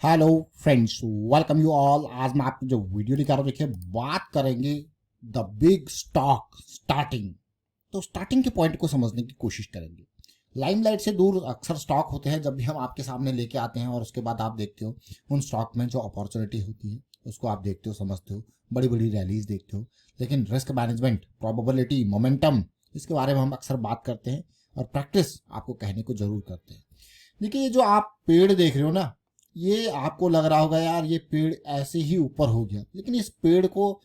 Hello friends, welcome you all. आज मैं आपको जो वीडियो लेकर आ रहा हूँ, देखिए बात करेंगे द बिग स्टॉक स्टार्टिंग। तो स्टार्टिंग के पॉइंट को समझने की कोशिश करेंगे। लाइमलाइट से दूर अक्सर स्टॉक होते हैं जब भी हम आपके सामने लेके आते हैं, और उसके बाद आप देखते हो उन स्टॉक में जो अपॉर्चुनिटी होती है उसको आप देखते हो, समझते हो, बड़ी बड़ी रैलीज देखते हो। लेकिन रिस्क मैनेजमेंट, प्रोबेबिलिटी, मोमेंटम, इसके बारे में हम अक्सर बात करते हैं और प्रैक्टिस आपको कहने को जरूर करते हैं। देखिए, ये जो आप पेड़ देख रहे हो ना, ये आपको लग रहा होगा यार ये पेड़ ऐसे ही ऊपर हो गया, लेकिन इस पेड़ को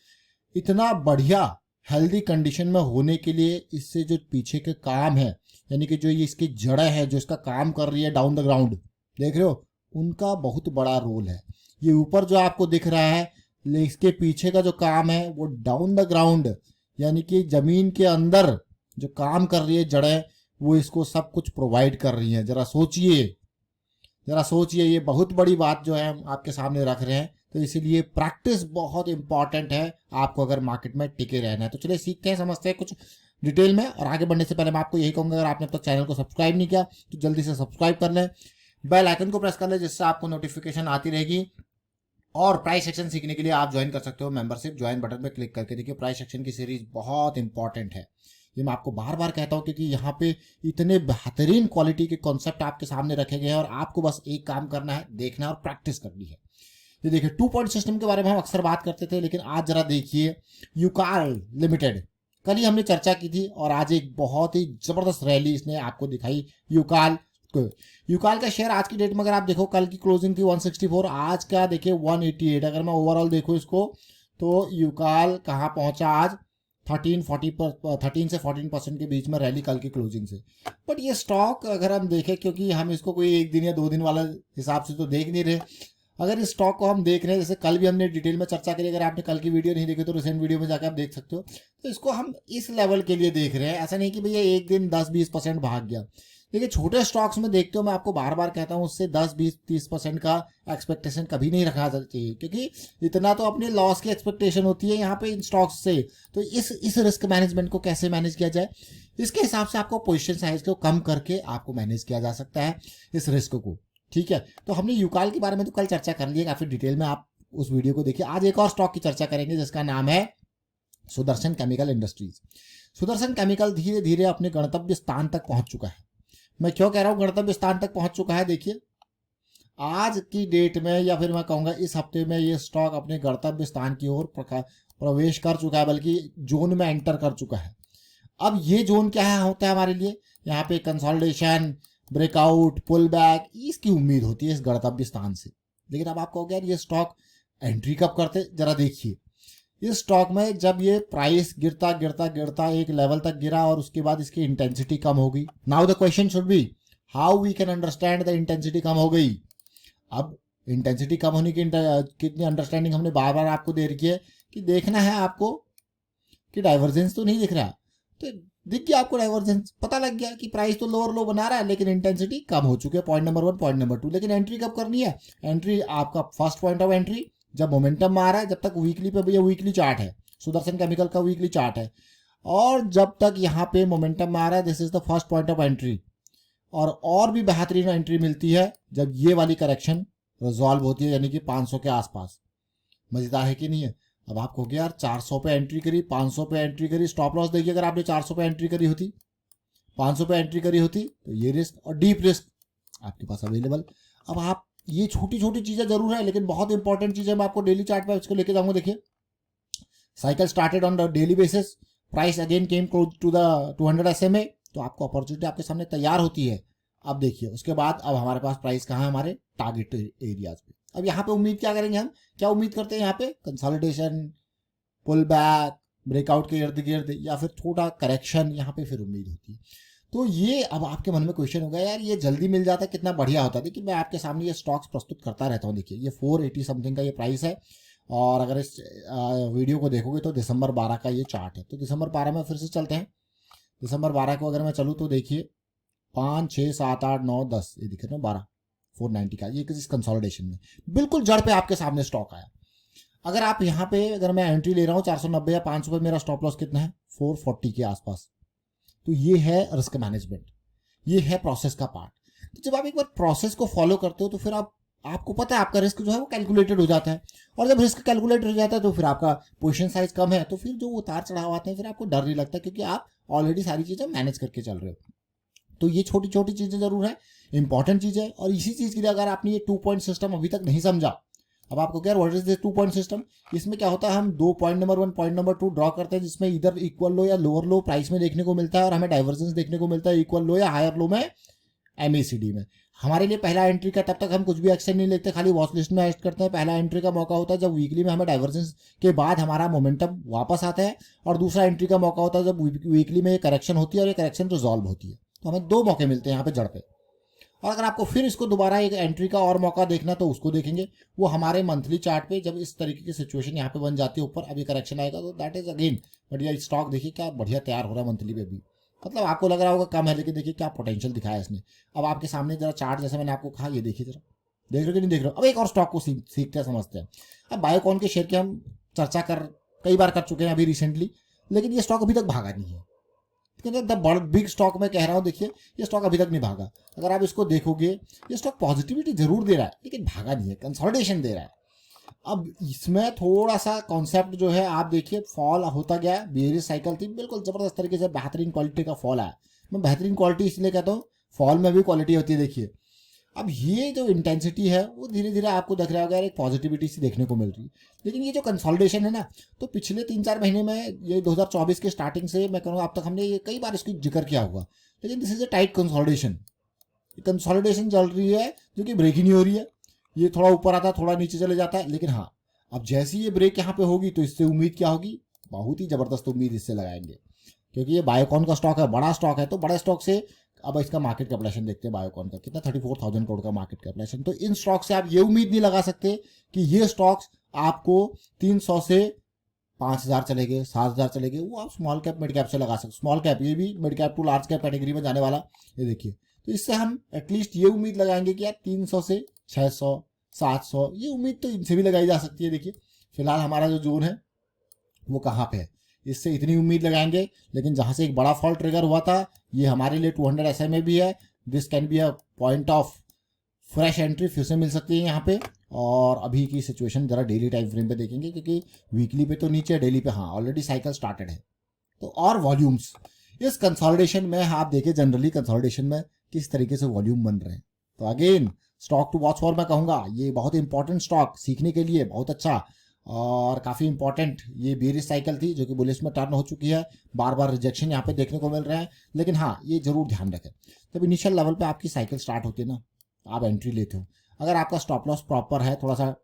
इतना बढ़िया हेल्दी कंडीशन में होने के लिए इससे जो पीछे के काम है, यानी कि जो ये इसकी जड़ें है जो इसका काम कर रही है डाउन द ग्राउंड, देख रहे हो, उनका बहुत बड़ा रोल है। ये ऊपर जो आपको दिख रहा है, इसके पीछे का जो काम है वो डाउन द ग्राउंड, यानी कि जमीन के अंदर जो काम कर रही है जड़ें, वो इसको सब कुछ प्रोवाइड कर रही हैं। जरा सोचिए, ये बहुत बड़ी बात जो है हम आपके सामने रख रहे हैं। तो इसीलिए प्रैक्टिस बहुत इंपॉर्टेंट है आपको अगर मार्केट में टिके रहना है। तो चलिए सीखते हैं, समझते हैं कुछ डिटेल में। और आगे बढ़ने से पहले मैं आपको यही कहूंगा, अगर आपने अब तक चैनल को सब्सक्राइब नहीं किया तो जल्दी से सब्सक्राइब कर लें, बेल आइकन को प्रेस कर लें, जिससे आपको नोटिफिकेशन आती रहेगी। और प्राइस सेक्शन सीखने के लिए आप ज्वाइन कर सकते हो मेंबरशिप, ज्वाइन बटन पर क्लिक करके। देखिए, प्राइस सेक्शन की सीरीज बहुत इंपॉर्टेंट है, ये मैं आपको बार बार कहता हूं, क्योंकि यहाँ पे इतने बेहतरीन क्वालिटी के कॉन्सेप्ट आपके सामने रखे गए हैं और आपको बस एक काम करना है, देखना और प्रैक्टिस करनी है। ये देखिए, 2 पॉइंट सिस्टम के बारे में हम अक्सर बात करते थे, लेकिन आज जरा देखिए यूकाल लिमिटेड, कल ही हमने चर्चा की थी और आज एक बहुत ही जबरदस्त रैली इसने आपको दिखाई यूकाल को। यूकाल का शेयर आज की डेट में अगर आप देखो, कल की क्लोजिंग थी 164, आज का देखिए 188। अगर मैं ओवरऑल देखूँ इसको, तो यूकाल कहाँ पहुंचा आज, 13 से 14% के बीच में रैली कल की क्लोजिंग से। बट ये स्टॉक अगर हम देखें, क्योंकि हम इसको कोई एक दिन या 2 दिन वाला हिसाब से तो देख नहीं रहे, अगर इस स्टॉक को हम देख रहे हैं, जैसे कल भी हमने डिटेल में चर्चा करी, अगर आपने कल की वीडियो नहीं देखी तो रिसेंट वीडियो में जाकर आप देख सकते हो। तो इसको हम इस लेवल के लिए देख रहे हैं, ऐसा नहीं कि भैया एक दिन 10-20% भाग गया। देखिए, छोटे स्टॉक्स में देखते हो, मैं आपको बार बार कहता हूँ, उससे 10-20-30% का एक्सपेक्टेशन कभी नहीं रखना चाहिए, क्योंकि इतना तो अपने लॉस की एक्सपेक्टेशन होती है यहाँ पे इन स्टॉक्स से। तो इस रिस्क मैनेजमेंट को कैसे मैनेज किया जाए, इसके हिसाब से आपको पोजीशन साइज को कम करके आपको मैनेज किया जा सकता है इस रिस्क को। ठीक है, तो हमने यूकाल के बारे में तो कल चर्चा कर ली है काफी डिटेल में, आप उस वीडियो को देखिए। आज एक और स्टॉक की चर्चा करेंगे जिसका नाम है Sudarshan chemical industries. Sudarshan chemical धीरे धीरे अपने गंतव्य स्थान तक पहुंच चुका है। मैं क्यों कह रहा हूं गंतव्य स्थान तक पहुंच चुका है, देखिए आज की डेट में, या फिर मैं कहूंगा इस हफ्ते में, ये स्टॉक अपने गंतव्य स्थान की ओर प्रवेश कर चुका है, बल्कि जोन में एंटर कर चुका है। अब ये जोन क्या है होता है हमारे लिए, यहाँ पे कंसोलिडेशन, ब्रेकआउट, पुल बैक, इसकी उम्मीद होती है इस गंतव्य स्थान से। लेकिन अब आप कहोगे यार ये स्टॉक एंट्री कब करते, जरा देखिए। इस स्टॉक में जब ये प्राइस गिरता गिरता गिरता एक लेवल तक गिरा और उसके बाद इसकी इंटेंसिटी कम हो गई। Now the question should be how we can understand the intensity कम हो गई। अब इंटेंसिटी कम होने की कितनी अंडरस्टैंडिंग हमने बार बार आपको दे रखी है कि देखना है आपको कि डाइवर्जेंस तो नहीं दिख रहा। तो दिख गया आपको डाइवर्जेंस, पता लग गया कि प्राइस तो लोअर लो बना रहा है लेकिन इंटेंसिटी कम हो चुकी है। Point number 1। पॉइंट नंबर 2, लेकिन एंट्री कब करनी है, एंट्री आपका फर्स्ट पॉइंट ऑफ एंट्री जब मोमेंटम आ रहा है, जब तक वीकली पे, भैया वीकली चार्ट है, सुदर्शन केमिकल का वीकली चार्ट है, और जब तक यहाँ पे मोमेंटम आ रहा है, this is the first point of entry. और भी बेहतरीन एंट्री मिलती है जब ये वाली करेक्शन रिजॉल्व होती है, यानी कि 500 के आसपास। मजेदार है कि नहीं है। अब आप कहोगे यार 400 पे एंट्री करी, 500 पे एंट्री करी, स्टॉप लॉस देखिए, अगर आपने 400 पे एंट्री करी होती, 500 पे एंट्री करी होती, तो ये रिस्क और डीप रिस्क आपके पास अवेलेबल। अब आप ये छोटी छोटी चीजें जरूर है, लेकिन बहुत इंपॉर्टेंट चीजें मैं आपको डेली चार्ट पे इसको लेके जाऊंगा। देखिए, cycle started on daily basis, price again came close to the 200 SMA, तो आपको अपॉर्चुनिटी आपके सामने तैयार होती है। अब देखिए उसके बाद अब हमारे पास प्राइस कहाँ है, हमारे टारगेट एरियाज पे। अब यहाँ पे उम्मीद क्या करेंगे, हम क्या उम्मीद करते हैं यहाँ पे, कंसोलिडेशन, पुल बैक, ब्रेकआउट के इर्द गिर्द, या फिर थोड़ा करेक्शन, यहाँ पे फिर उम्मीद होती है। तो ये अब आपके मन में क्वेश्चन होगा यार ये जल्दी मिल जाता कितना बढ़िया होता। देखिए, मैं आपके सामने ये स्टॉक्स प्रस्तुत करता रहता हूँ। देखिए, ये 480 समथिंग का ये प्राइस है, और अगर इस वीडियो को देखोगे तो दिसंबर 12 का ये चार्ट है। तो दिसंबर 12 में फिर से चलते हैं। दिसंबर 12 को अगर मैं चलूँ तो देखिए 5, 6, 7, 8, 9, 10, ये दिखे ना 12, 490 का, ये किस कंसोलिडेशन में बिल्कुल जड़ पे आपके सामने स्टॉक आया। अगर आप यहाँ पे, अगर मैं एंट्री ले रहा हूँ 490 या 500 पे, मेरा स्टॉप लॉस कितना है, 440 के आसपास। तो ये है रिस्क मैनेजमेंट, ये है प्रोसेस का पार्ट। तो जब आप एक बार प्रोसेस को फॉलो करते हो तो फिर आप आपको पता है आपका रिस्क जो है वो कैलकुलेटेड हो जाता है, और जब रिस्क कैलकुलेटेड हो जाता है तो फिर आपका पोजीशन साइज कम है, तो फिर जो उतार चढ़ाव आते हैं फिर आपको डर नहीं लगता, क्योंकि आप ऑलरेडी सारी चीज़ें मैनेज करके चल रहे हो। तो ये छोटी छोटी चीज़ें जरूर है, इंपॉर्टेंट चीज़ है। और इसी चीज़ के लिए अगर आपने ये 2 पॉइंट सिस्टम अभी तक नहीं समझा, अब आपको क्या what is this 2 point system, इसमें क्या होता है, हम 2 point number 1 point number 2 draw करते हैं, जिसमें इधर इक्वल लो या लोअर लो प्राइस में देखने को मिलता है, और हमें डाइवर्जेंस देखने को मिलता है इक्वल लो या हायर लो में एमएसीडी में। हमारे लिए पहला एंट्री का तब तक हम कुछ भी एक्शन नहीं लेते, खाली वॉच लिस्ट में ऐड करते हैं। पहला एंट्री का मौका होता है जब वीकली में हमें डाइवर्जेंस के बाद हमारा मोमेंटम वापस आता है, और दूसरा एंट्री का मौका होता है जब वीकली में ये करेक्शन होती है और ये करेक्शन रिजॉल्व होती है। तो हमें 2 मौके मिलते हैं यहाँ पे जड़ पे। और अगर आपको फिर इसको दोबारा एक एंट्री का और मौका देखना तो उसको देखेंगे, वो हमारे मंथली चार्ट पे जब इस तरीके की सिचुएशन यहाँ पे बन जाती है, ऊपर अभी करेक्शन आएगा तो दैट इज अगेन बढ़िया। स्टॉक देखिए क्या बढ़िया तैयार हो रहा है मंथली पे भी, मतलब आपको लग रहा होगा कम है, लेकिन देखिए क्या पोटेंशियल दिखाया इसने। अब आपके सामने जरा चार्ट जैसे मैंने आपको कहा, ये देखिए जरा, देख रहे हो कि नहीं देख रहे हो। अब एक और स्टॉक को सीखते हैं, समझते हैं। अब बायोकॉन के शेयर की हम चर्चा कई बार कर चुके हैं अभी रिसेंटली, लेकिन ये स्टॉक अभी तक भागा नहीं है। द बिग स्टॉक में कह रहा हूँ, देखिए ये स्टॉक अभी तक नहीं भागा। अगर आप इसको देखोगे, ये स्टॉक पॉजिटिविटी जरूर दे रहा है लेकिन भागा नहीं है, कंसोलिडेशन दे रहा है। अब इसमें थोड़ा सा कॉन्सेप्ट जो है आप देखिए, फॉल होता गया, बेयरिश साइकिल थी, बिल्कुल जबरदस्त तरीके से बेहतरीन क्वालिटी का फॉल आया। मैं बेहतरीन क्वालिटी इसलिए कहता हूँ, फॉल में भी क्वालिटी होती है। देखिए अब ये जो इंटेंसिटी है वो धीरे धीरे आपको दिख रहा होगा, एक पॉजिटिविटी सी देखने को मिल रही है। लेकिन ये जो कंसोलिडेशन है ना, तो पिछले 3-4 महीने में, ये 2024 के स्टार्टिंग से मैं कहूँगा अब तक हमने ये कई बार इसकी जिक्र किया होगा, लेकिन this is a tight consolidation. Consolidation चल रही है जो कि ब्रेक ही नहीं हो रही है। ये थोड़ा ऊपर आता है, थोड़ा नीचे चले जाता है, लेकिन हाँ अब जैसी ये ब्रेक यहाँ पे होगी तो इससे उम्मीद क्या होगी, बहुत ही जबरदस्त उम्मीद इससे लगाएंगे, क्योंकि ये बायोकॉन का स्टॉक है, बड़ा स्टॉक है। तो बड़े स्टॉक से अब इसका मार्केट कैपिटलाइजेशन देखते हैं, बायोकॉन का कितना 34,000 करोड़ का मार्केट कैपिटलाइजेशन। तो इन स्टॉक से आप ये उम्मीद नहीं लगा सकते कि ये स्टॉक्स आपको 300 से 5,000 चले गए, 7,000 चले गए, वो आप स्मॉल कैप मिड कैप से लगा सकते। स्मॉल कैप ये भी mid cap to large cap category में जाने वाला, ये देखिए। तो इससे हम एटलीस्ट ये उम्मीद लगाएंगे कि यार 300 से 600 700, ये उम्मीद तो इनसे भी लगाई जा सकती है। देखिए फिलहाल हमारा जो जोन है वो कहाँ पे है, इससे इतनी उम्मीद लगाएंगे। लेकिन जहां से एक बड़ा फॉल ट्रिगर हुआ था, ये हमारे लिए 200 SMA भी है, this can be a point of fresh entry, फिर से मिल सकती है यहाँ पे। और अभी की सिचुएशन जरा डेली टाइम फ्रेम पे देखेंगे, क्योंकि वीकली पे तो नीचे, डेली पे हाँ ऑलरेडी साइकिल स्टार्टेड है। तो और वॉल्यूम्स इस कंसोलिडेशन में आप देखिए, जनरली कंसोलिडेशन में किस तरीके से वॉल्यूम बन रहे हैं। तो again stock to watch for मैं कहूँगा, ये बहुत इंपॉर्टेंट स्टॉक, सीखने के लिए बहुत अच्छा और काफ़ी इंपॉर्टेंट। ये बेरिश साइकिल थी जो कि बुलिश में टर्न हो चुकी है, बार बार रिजेक्शन यहाँ पे देखने को मिल रहे हैं। लेकिन हाँ ये जरूर ध्यान रखें, जब इनिशियल लेवल पे आपकी साइकिल स्टार्ट होती है ना, आप एंट्री लेते हो, अगर आपका स्टॉप लॉस प्रॉपर है, थोड़ा सा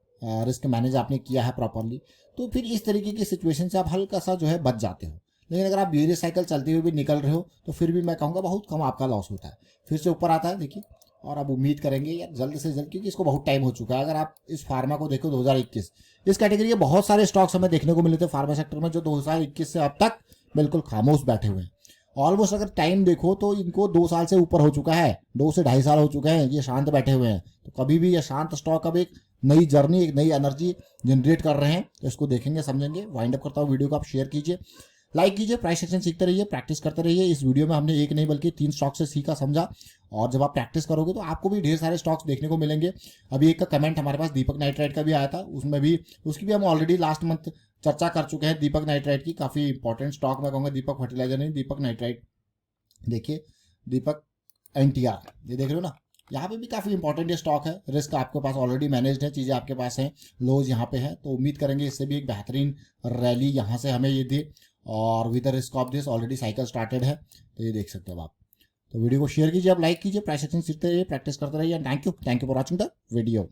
रिस्क मैनेज आपने किया है प्रॉपरली, तो फिर इस तरीके की सिचुएशन से आप हल्का सा जो है बच जाते हो। लेकिन अगर आप बेरिश साइकिल चलते हुए भी निकल रहे हो तो फिर भी मैं कहूँगा बहुत कम आपका लॉस होता है, फिर से ऊपर आता है। देखिए और अब उम्मीद करेंगे यार जल्द से जल्द, क्योंकि इसको बहुत टाइम हो चुका है। अगर आप इस फार्मा को देखो 2021, इस कैटेगरी के बहुत सारे स्टॉक्स हमें देखने को मिले थे फार्मा सेक्टर में, जो 2021 से अब तक बिल्कुल खामोश बैठे हुए हैं। ऑलमोस्ट अगर टाइम देखो तो इनको 2 साल से ऊपर हो चुका है, 2 से 2.5 साल हो चुके हैं, ये शांत बैठे हुए हैं। तो कभी भी ये शांत स्टॉक अब एक नई जर्नी, एक नई एनर्जी जनरेट कर रहे हैं, तो इसको देखेंगे समझेंगे। वाइंड अप करता हूँ वीडियो को, आप शेयर कीजिए, लाइक कीजिए, प्राइस सेक्शन सीखते रहिए, प्रैक्टिस करते रहिए। इस वीडियो में हमने एक नहीं बल्कि 3 स्टॉक से सीखा समझा, और जब आप प्रैक्टिस करोगे तो आपको भी ढेर सारे स्टॉक्स देखने को मिलेंगे। अभी एक का कमेंट हमारे पास दीपक नाइट्राइट का भी आया था, उसमें भी उसकी भी हम ऑलरेडी लास्ट मंथ चर्चा कर चुके हैं। दीपक नाइट्राइट की काफ़ी इंपॉर्टेंट स्टॉक मैं कहूँगा, दीपक फर्टिलाइजर नहीं, दीपक नाइट्राइट। देखिए दीपक NTR, ये देख रहे हो ना, यहाँ पे भी काफ़ी इंपॉर्टेंट ये स्टॉक है। रिस्क आपके पास ऑलरेडी मैनेज्ड है, चीज़ें आपके पास हैं, लोज यहाँ पे है, तो उम्मीद करेंगे इससे भी एक बेहतरीन रैली यहाँ से हमें ये दे। और with the risk of this already cycle started है, तो ये देख सकते हो आप। तो वीडियो को शेयर कीजिए, आप लाइक कीजिए, प्राइस एक्शन सीखते रहिए, प्रैक्टिस करते रहिए। Thank you for watching the video.